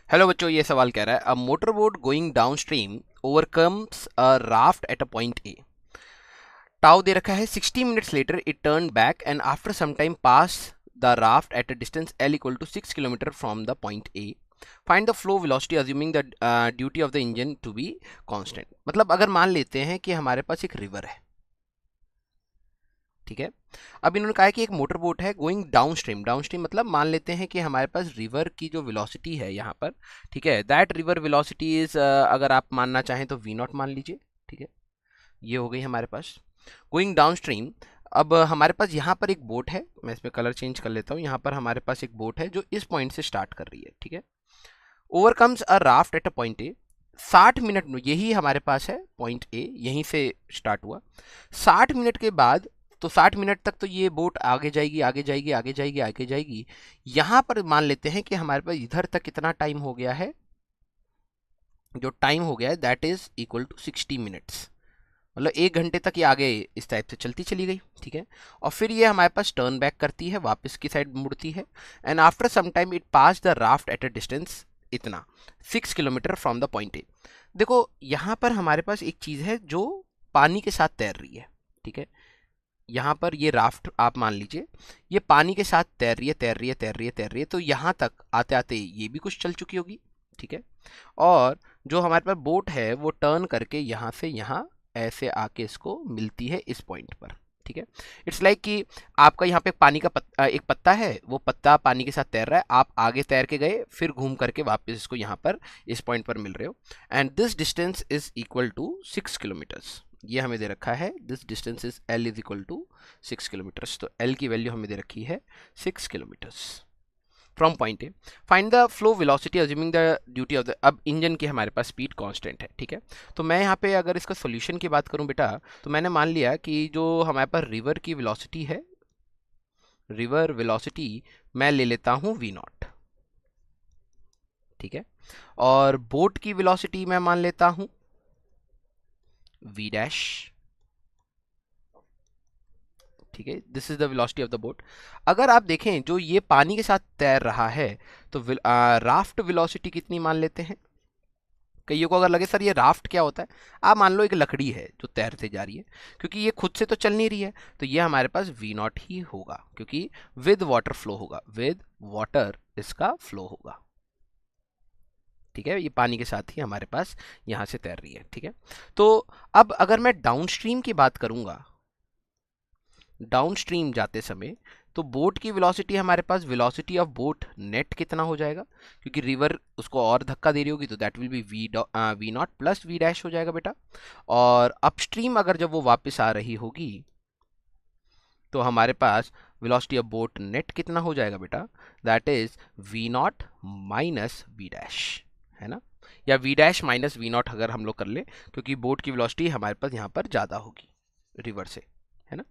Hello बच्चों, ये सवाल कह रहा है a motor boat going downstream overcomes a raft at a point A. Tau दे रखा है 60 minutes later it turn back and after some time pass the raft at a distance L equal to 6 kilometre from the point A. Find the flow velocity assuming the duty of the engine to be constant. मतलब अगर मान लेते हैं कि हमारे पास एक river है, ठीक है। अब इन्होंने कहा है कि एक मोटर बोट है going down stream. Down stream मतलब मान लेते हैं कि हमारे पास रिवर की जो वेलोसिटी है यहाँ पर, ठीक है, दैट रिवर वेलोसिटी इज, अगर आप मानना चाहें तो वी नॉट मान लीजिए, ठीक है। ये हो गई हमारे पास गोइंग डाउन स्ट्रीम। अब हमारे पास यहाँ पर एक बोट है, मैं इसमें कलर चेंज कर लेता हूँ। यहाँ पर हमारे पास एक बोट है जो इस पॉइंट से स्टार्ट कर रही है, ठीक है। Overcomes a raft at a point A. 60 minute में, यही हमारे पास है पॉइंट ए, यहीं से स्टार्ट हुआ। 60 मिनट के बाद, तो 60 मिनट तक तो ये बोट आगे जाएगी, आगे जाएगी, आगे जाएगी, आगे जाएगी। यहां पर मान लेते हैं कि हमारे पास इधर तक कितना टाइम हो गया है। जो टाइम हो गया है that is equal to 60 minutes. मतलब 1 घंटे तक ये आगे इस टाइप से चलती चली गई, ठीक है। और फिर ये हमारे पास टर्न बैक करती है, वापस की साइड मुड़ती है। And after some time it pass the raft at a distance इतना 6 kilometre from the point A. देखो यहाँ पर हमारे पास एक चीज़ है जो पानी के साथ तैर रही है, ठीक है। यहाँ पर ये राफ्ट आप मान लीजिए, ये पानी के साथ तैर रही है, तैर रही है, तैर रही है, तैर रही है। तो यहाँ तक आते आते ये भी कुछ चल चुकी होगी, ठीक है। और जो हमारे पास बोट है वो टर्न करके यहाँ से यहाँ ऐसे आके इसको मिलती है इस पॉइंट पर, ठीक है। इट्स लाइक कि आपका यहाँ पे पानी का एक पत्ता है, वो पत्ता पानी के साथ तैर रहा है, आप आगे तैर के गए, फिर घूम करके वापस इसको यहाँ पर इस पॉइंट पर मिल रहे हो। And this distance is equal to 6 kilometres. ये हमें दे रखा है, this distance is L is equal to 6 kilometres. तो एल की वैल्यू हमें दे रखी है 6 kilometres from point A. Find the flow velocity assuming the duty of the. अब इंजन की हमारे पास स्पीड कांस्टेंट है, ठीक है। तो मैं यहाँ पे अगर इसका सोल्यूशन की बात करूँ बेटा, तो मैंने मान लिया कि जो हमारे पास रिवर की वेलोसिटी है, रिवर वेलोसिटी मैं ले लेता हूँ वी नॉट, ठीक है। और बोट की वेलोसिटी मैं मान लेता हूँ वी डैश, ठीक है। This is the velocity of the boat. अगर आप देखें जो ये पानी के साथ तैर रहा है, तो राफ्ट वेलोसिटी कितनी मान लेते हैं। कईयों को अगर लगे सर ये राफ्ट क्या होता है, आप मान लो एक लकड़ी है जो तैरते जा रही है, क्योंकि ये खुद से तो चल नहीं रही है, तो ये हमारे पास वी नॉट ही होगा, क्योंकि विद वाटर फ्लो होगा, विद वाटर इसका फ्लो होगा, ठीक है। ये पानी के साथ ही हमारे पास यहाँ से तैर रही है, ठीक है। तो अब अगर मैं डाउनस्ट्रीम की बात करूंगा, डाउनस्ट्रीम जाते समय, तो बोट की वेलोसिटी हमारे पास, वेलोसिटी ऑफ बोट नेट कितना हो जाएगा, क्योंकि रिवर उसको और धक्का दे रही होगी, तो that will be v not plus v dash हो जाएगा बेटा। और अपस्ट्रीम अगर जब वो वापस आ रही होगी, तो हमारे पास वेलोसिटी ऑफ बोट नेट कितना हो जाएगा बेटा, that is v nought minus v dash, है ना। या v dash minus v nought अगर हम लोग कर ले, क्योंकि बोट की वेलोसिटी हमारे पास यहाँ पर ज़्यादा होगी रिवर से, है ना।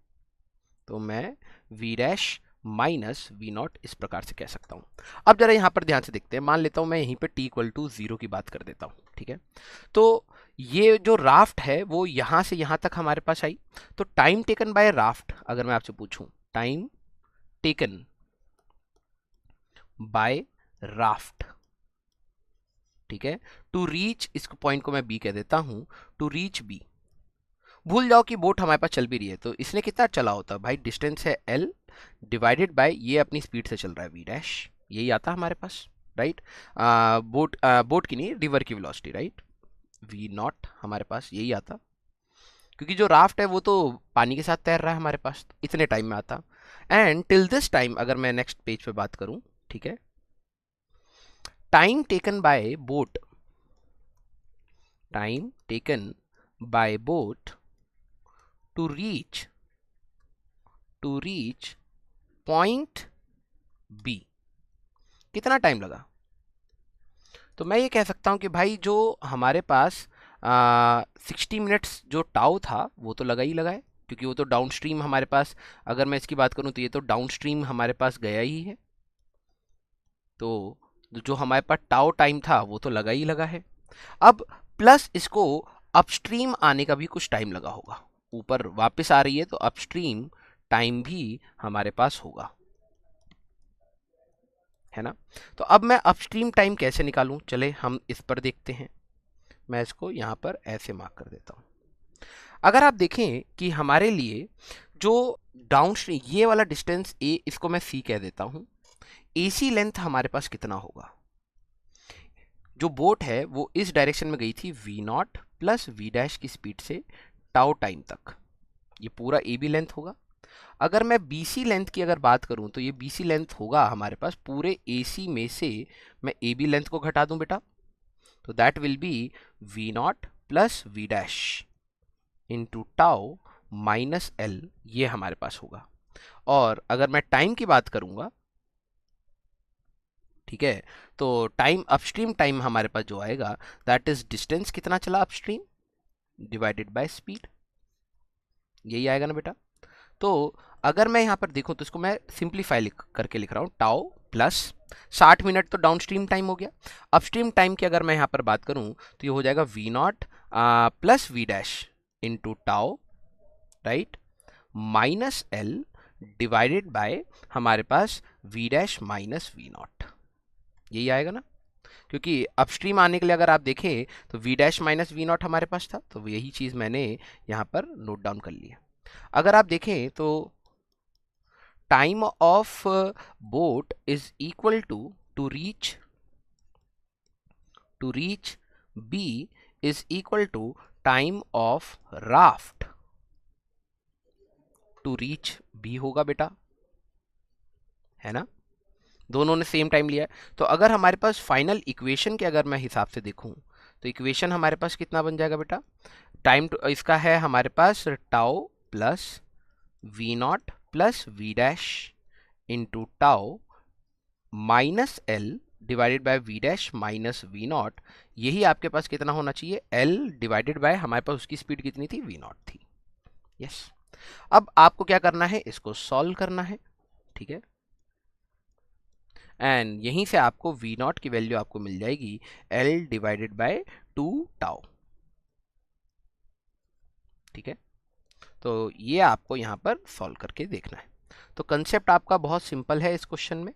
तो मैं v dash minus v nought इस प्रकार से कह सकता हूँ। अब जरा यहाँ पर ध्यान से देखते हैं, मान लेता हूँ मैं यहीं पे टी इक्वल टू 0 की बात कर देता हूँ, ठीक है। तो ये जो राफ्ट है वो यहाँ से यहाँ तक हमारे पास आई। तो टाइम टेकन बाय राफ्ट अगर मैं आपसे पूछूं, टाइम टेकन बाय राफ्ट, ठीक है, टू रीच, इस पॉइंट को मैं बी कह देता हूँ, टू रीच बी। भूल जाओ कि बोट हमारे पास चल भी रही है, तो इसने कितना चला होता भाई, डिस्टेंस है एल डिवाइडेड बाय ये अपनी स्पीड से चल रहा है वी डैश, यही आता हमारे पास, राइट। बोट की नहीं, रिवर की वेलोसिटी, राइट। वी नॉट हमारे पास यही आता, क्योंकि जो राफ्ट है वो तो पानी के साथ तैर रहा है हमारे पास, तो इतने टाइम में आता। एंड टिल दिस टाइम अगर मैं नेक्स्ट पेज पे बात करूं, ठीक है, time taken by boat, time taken by boat to reach, to reach point B, कितना टाइम लगा। तो मैं ये कह सकता हूँ कि भाई जो हमारे पास 60 मिनट्स जो टाउ था वो तो लगा ही लगा है, क्योंकि वो तो डाउनस्ट्रीम हमारे पास, अगर मैं इसकी बात करूँ तो ये तो डाउनस्ट्रीम हमारे पास गया ही है। तो जो हमारे पास टाउ टाइम था वो तो लगा ही लगा है। अब प्लस इसको अपस्ट्रीम आने का भी कुछ टाइम लगा होगा, ऊपर वापस आ रही है तो अपस्ट्रीम टाइम भी हमारे पास होगा, है ना। तो अब मैं अपस्ट्रीम टाइम कैसे निकालूं, चले हम इस पर देखते हैं। मैं इसको यहाँ पर ऐसे मार्क कर देता हूँ। अगर आप देखें कि हमारे लिए जो डाउनस्ट्रीम ये वाला डिस्टेंस ए, इसको मैं सी कह देता हूँ, एसी लेंथ हमारे पास कितना होगा। जो बोट है वो इस डायरेक्शन में गई थी v not plus v dash की स्पीड से टाउ टाइम तक, ये पूरा ए बी लेंथ होगा। अगर मैं BC लेंथ की अगर बात करूं तो ये BC लेंथ होगा हमारे पास पूरे AC में से मैं AB लेंथ को घटा दूं बेटा, तो that will B V not plus V dash into tau minus L, ये हमारे पास होगा। और अगर मैं टाइम की बात करूंगा, ठीक है, तो टाइम अपस्ट्रीम टाइम हमारे पास जो आएगा दैट इज डिस्टेंस कितना चला अपस्ट्रीम डिवाइडेड बाय स्पीड, यही आएगा ना बेटा। तो अगर मैं यहाँ पर देखूँ तो इसको मैं सिंप्लीफाई करके लिख रहा हूँ, टाउ प्लस 60 मिनट तो डाउनस्ट्रीम टाइम हो गया। अपस्ट्रीम टाइम की अगर मैं यहाँ पर बात करूँ तो ये हो जाएगा v not plus v dash into tau, right, minus L divided by हमारे पास v dash minus v naught, यही आएगा ना। क्योंकि अपस्ट्रीम आने के लिए अगर आप देखें तो v dash minus v nought हमारे पास था, तो यही चीज़ मैंने यहाँ पर नोट डाउन कर लिया। अगर आप देखें तो time of boat is equal to reach B is equal to time of raft to reach B होगा बेटा, है ना। दोनों ने सेम टाइम लिया है। तो अगर हमारे पास फाइनल इक्वेशन के अगर मैं हिसाब से देखूं तो इक्वेशन हमारे पास कितना बन जाएगा बेटा, टाइम इसका है हमारे पास tau plus v not plus v dash into tau minus L divided by v dash minus v naught, यही आपके पास कितना होना चाहिए, एल डिवाइडेड बाय हमारे पास उसकी स्पीड कितनी थी, वी नॉट थी। यस, अब आपको क्या करना है, इसको सॉल्व करना है, ठीक है। एंड यहीं से आपको वी नॉट की वैल्यू आपको मिल जाएगी एल डिवाइडेड बाय 2 टाउ, ठीक है। तो ये आपको यहाँ पर सॉल्व करके देखना है। तो कंसेप्ट आपका बहुत सिंपल है इस क्वेश्चन में,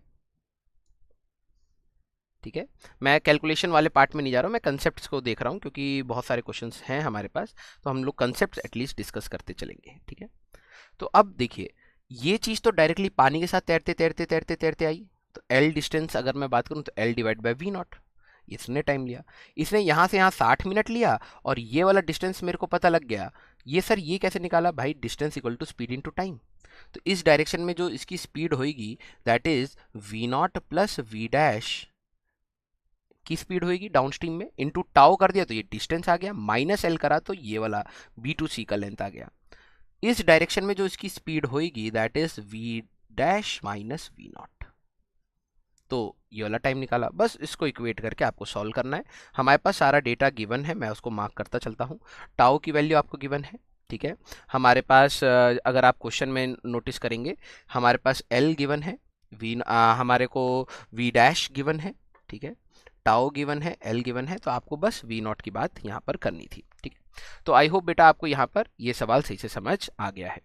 ठीक है। मैं कैलकुलेशन वाले पार्ट में नहीं जा रहा हूँ, मैं कंसेप्ट्स को देख रहा हूँ क्योंकि बहुत सारे क्वेश्चंस हैं हमारे पास, तो हम लोग कंसेप्ट्स एटलीस्ट डिस्कस करते चलेंगे, ठीक है। तो अब देखिए, ये चीज़ तो डायरेक्टली पानी के साथ तैरते तैरते तैरते तैरते आई, तो एल डिस्टेंस अगर मैं बात करूँ तो L divide by v nought, इसने टाइम लिया, इसने यहाँ से यहाँ 60 मिनट लिया, और ये वाला डिस्टेंस मेरे को पता लग गया। ये सर ये कैसे निकाला भाई, distance equal to speed into time. तो इस डायरेक्शन में जो इसकी स्पीड होगी that is v not plus v dash की स्पीड होगी डाउनस्ट्रीम में, इनटू टाउ कर दिया तो ये डिस्टेंस आ गया, माइनस एल करा तो ये वाला B2C का लेंथ आ गया। इस डायरेक्शन में जो इसकी स्पीड होगी that is v dash minus v nought, तो ये वाला टाइम निकाला। बस इसको इक्वेट करके आपको सॉल्व करना है। हमारे पास सारा डेटा गिवन है, मैं उसको मार्क करता चलता हूँ। टाउ की वैल्यू आपको गिवन है, ठीक है। हमारे पास अगर आप क्वेश्चन में नोटिस करेंगे हमारे पास एल गिवन है, हमारे को वी डैश गिवन है, ठीक है, टाउ गिवन है, एल गिवन है, तो आपको बस वी नॉट की बात यहाँ पर करनी थी, ठीक है। तो आई होप बेटा आपको यहाँ पर ये सवाल सही से समझ आ गया है।